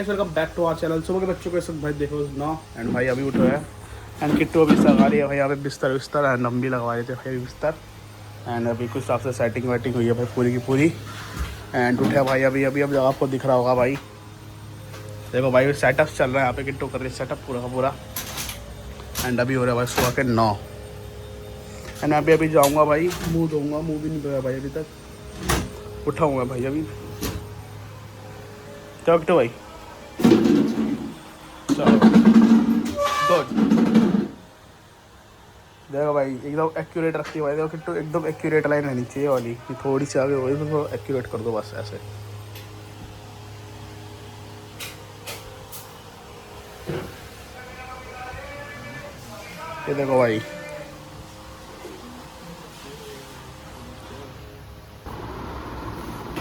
Guys welcome back to our channel. सुबह के बच्चों को सब भाई देखो ना, एंड भाई अभी उठो है एंड किट्टू अभी लगा रही है भाई यहाँ पे बिस्तर विस्तर एंड हम भी लगवा रहे थे भाई बिस्तर एंड अभी कुछ हिसाब से सेटिंग वेटिंग हुई है भाई पूरी की पूरी एंड उठे भाई अभी अभी अभी आपको दिख रहा होगा भाई। देखो भाई सेटअप चल रहा है यहाँ पे, किट्टू कर रही है सेटअप पूरा का पूरा एंड अभी हो रहा है भाई सुबह के 9 एंड अभी अभी जाऊँगा भाई, मुँह धोऊँगा, मुँह भी नहीं धोया भाई अभी तक, उठाऊँगा भाई अभी। क्या किट्टू भाई चलो गुड। देखो भाई एकदम एक्यूरेट रखती है भाई, देखो किट्टू एकदम एक्यूरेट लाइन रहनी चाहिए वाली, थोड़ी सी आगे वही तो एक्यूरेट कर दो बस ऐसे। ये देखो भाई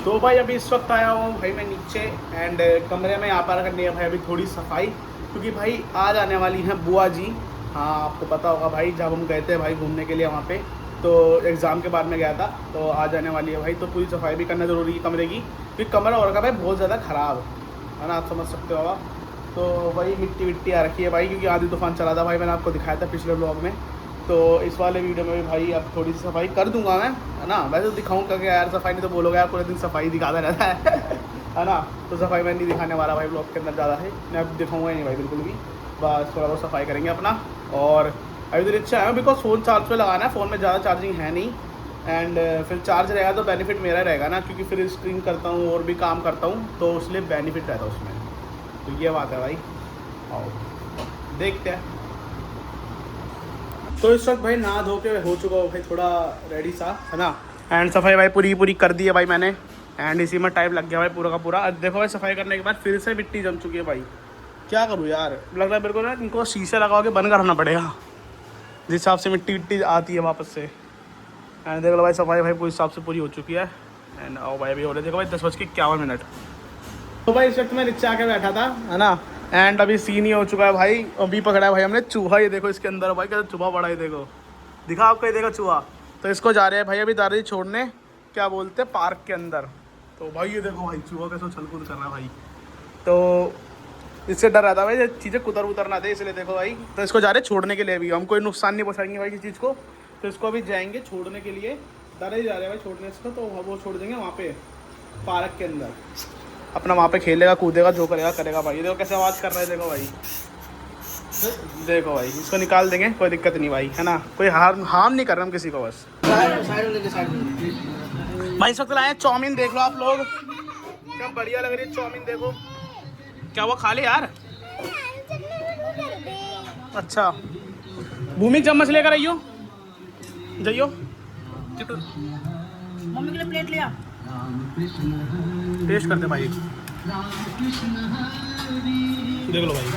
तो भाई अभी इस वक्त आया हूँ भाई मैं नीचे एंड कमरे में यहाँ पर करनी है भाई अभी थोड़ी सफाई, क्योंकि भाई आज आने वाली हैं बुआ जी। हाँ आपको पता होगा भाई, जब हम गए थे भाई घूमने के लिए वहाँ पे तो एग्ज़ाम के बाद में गया था, तो आज आने वाली है भाई, तो पूरी सफाई भी करना ज़रूरी है कमरे की, क्योंकि कमरा हो रखा भाई बहुत ज़्यादा ख़राब है ना, आप समझ सकते हो। तो वही मिट्टी विट्टी आ रखी है भाई, क्योंकि आधी तूफान चला था भाई, मैंने आपको दिखाया था पिछले ब्लॉग में। तो इस वाले वीडियो में भी भाई अब थोड़ी सी सफाई कर दूंगा मैं, है ना। वैसे तो दिखाऊंगा क्या यार, सफाई नहीं तो बोलोगे यार पूरे दिन सफाई दिखाता रहता है ना। तो सफाई मैं नहीं दिखाने वाला भाई ब्लॉग के अंदर ज़्यादा है, मैं अब दिखाऊंगा ही नहीं भाई बिल्कुल भी, बस थोड़ा बहुत सफाई करेंगे अपना। और अभी तो रिक्शा है बिकॉज फ़ोन चार्ज पे लगाना है, फ़ोन में ज़्यादा चार्जिंग है नहीं एंड फिर चार्ज रहेगा तो बेनिफिट मेरा रहेगा ना, क्योंकि फिर स्ट्रीम करता हूँ और भी काम करता हूँ तो इसलिए बेनिफिट रहता है उसमें, तो ये बात है भाई। आओ देखते हैं। तो इस वक्त भाई नहा धो के हो चुका हो भाई थोड़ा रेडी सा, है ना। एंड सफाई भाई पूरी पूरी कर दी है भाई मैंने एंड इसी में टाइम लग गया भाई पूरा का पूरा। देखो भाई सफाई करने के बाद फिर से मिट्टी जम चुकी है भाई, क्या करूँ यार, लग रहा है मेरे को ना इनको शीशे लगा के बंद करना पड़ेगा जिस हिसाब से मिट्टी विट्टी आती है वापस से। एंड देख लो भाई सफाई भाई पूरी हिसाब से पूरी हो चुकी है एंड आओ भाई अभी हो रहे देखो भाई 10:51। तो भाई इस वक्त मैं रिक्शा आके बैठा था, है ना, एंड अभी सीन ही हो चुका है भाई, अभी पकड़ा है भाई हमने चूहा। ये देखो इसके अंदर भाई कैसे चूहा बड़ा है, देखो दिखा आपको, ये देखो चूहा। तो इसको जा रहे हैं भाई अभी दादाजी छोड़ने, क्या बोलते हैं, पार्क के अंदर। तो भाई ये देखो भाई चूहा कैसे उछल कूद कर रहा है भाई, तो इससे डर रहता है भाई चीज़ें कुतर उतर ना दे, इसलिए देखो भाई। तो इसको जा रहे हैं छोड़ने के लिए, अभी हम कोई नुकसान नहीं पहुँचाएंगे भाई किसी चीज़ को, तो इसको अभी जाएंगे छोड़ने के लिए, दादाजी जा रहे हैं भाई छोड़ने इसको, तो वो छोड़ देंगे वहाँ पे पार्क के अंदर, अपना वहाँ पे खेलेगा कूदेगा जो करेगा करेगा भाई। देखो कैसे आवाज़ कर रहा है, देखो भाई, देखो भाई इसको निकाल देंगे, कोई दिक्कत नहीं भाई, है ना, कोई हार्म नहीं कर रहा हम किसी को बस। भाई इस वक्त लाए चाउमीन, देख लो आप लोग क्या बढ़िया लग रही है चाउमीन, देखो क्या वो खा ले यार। अच्छा भूमि चम्मच लेकर आइयो, जाइयो मम्मी के लिए प्लेट ले आ, टेस्ट करते भाई, देख लो भाई।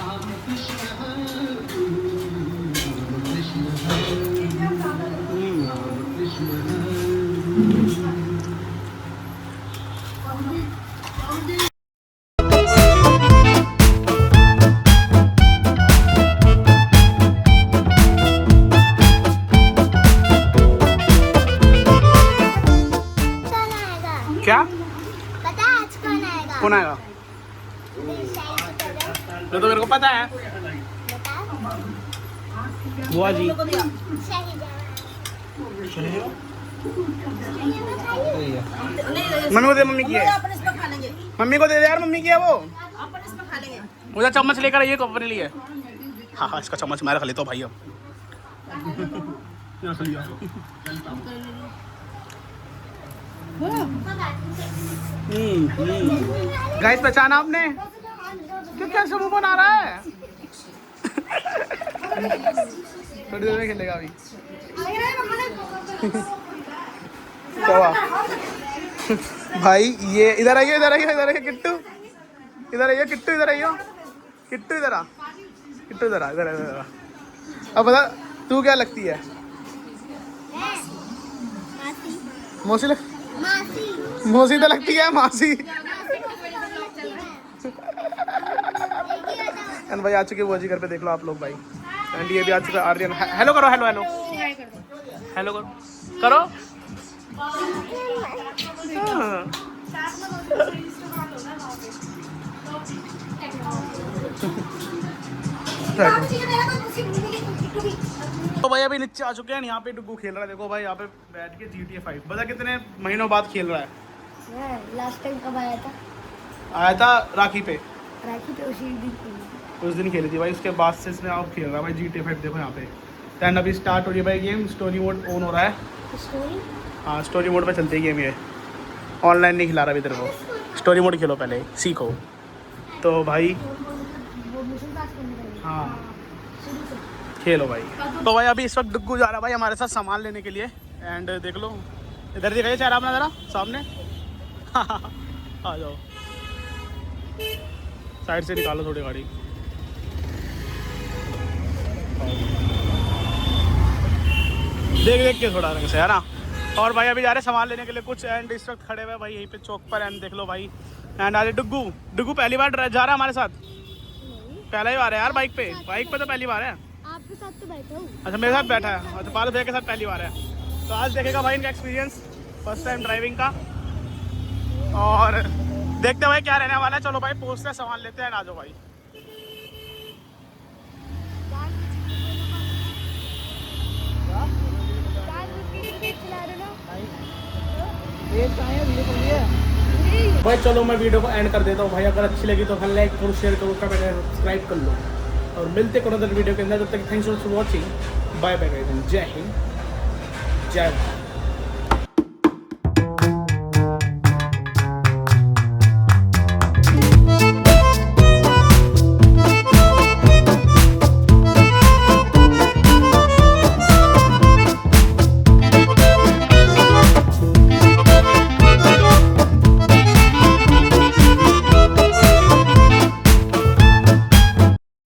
क्या पता है आज कौन आएगा? कौन आएगा? तो मेरे को पता है, बुआ जी। मम्मी को दे, मम्मी की है, अपन इसमें खा लेंगे, मम्मी को दे दे यार, मम्मी की है वो। अपन इसमें खा लेंगे। मुझे चम्मच लेकर आइए कप अपने लिए। हाँ हाँ इसका चम्मच मैं रख लेता हूँ भाई अब। गाइस पहचाना आपने, क्यों कैसे मुंह बना रहा है? थोड़ी देर में खेलेगा अभी। भाई ये इधर आइए, इधर आइए, इधर आइए किट्टू, इधर आइए किट्टू, इधर आइयो किट्टू, इधर आ किट्टू, इधर आ, इधर इधर आ। अब बता तू क्या लगती है? मौसी लग, मौसी तो लगती है मासी। एंड भाई आ चुके बुआ जी घर पे, देख लो आप लोग भाई, एंड ये भी आ चुका है आर्यन। हेलो करो, हेलो हेलो हेलो करो करो। तो भाई अभी नीचे आ चुके हैं, यहाँ पे डुग्गू खेल रहा है। देखो भाई यहाँ पे बैठ के GTA 5 बता कितने महीनों बाद खेल रहा है। लास्ट टाइम कब आया था? आया था राखी पे, राखी पे उसी दिन खेली। उस दिन खेली थी भाई। उसके बाद से इसने अब खेल रहा है भाई GTA 5। देखो यहाँ पे 10 अभी स्टार्ट हो रही है भाई गेम। स्टोरी मोड ऑन हो रहा है। स्टोरी? हाँ स्टोरी मोड पे चलती है गेम ये। ऑनलाइन नहीं खिला रहा अभी तेरे को, स्टोरी मोड खेलो पहले सीखो। तो भाई वो मिशन पास करने का है। हाँ शुरू से। खेलो भाई। तो भाई अभी इस वक्त डुग्गू जा रहा है भाई हमारे साथ सामान लेने के लिए। एंड देख लो इधर दिखाइए चेहरा अपना ज़रा सामने। आ जाओ, साइड से निकालो थोड़ी गाड़ी। देख देख के थोड़ा रंग से है ना। और भाई अभी जा रहे हैं सामान लेने के लिए कुछ। एंड इस वक्त खड़े हुए भाई यहीं पे चौक पर। एंड देख लो भाई एंड आज डुग्गू डुग्गू पहली बार जा रहा है हमारे साथ। पहला ही बार है यार बाइक पे तो पहली बार है। आपके साथ तो बैठा हूँ। अच्छा मेरे साथ बैठा है। अच्छा पारस भैया के साथ पहली बार है। तो आज देखेगा भाई इनका एक्सपीरियंस फर्स्ट टाइम ड्राइविंग का। और देखते हैं भाई क्या रहने वाला है। चलो भाई पहुँचते हैं, सामान लेते हैं। आ जाओ भाई। भाई चलो मैं वीडियो को एंड कर देता हूँ भाई। अगर अच्छी लगी तो लाइक करो, शेयर करो, कमेंट करो, सब्सक्राइब कर लो। और मिलते हैं अदर वीडियो के अंदर। तब तक thanks for watching. Bye bye guys. जय हिंद, जय भारत।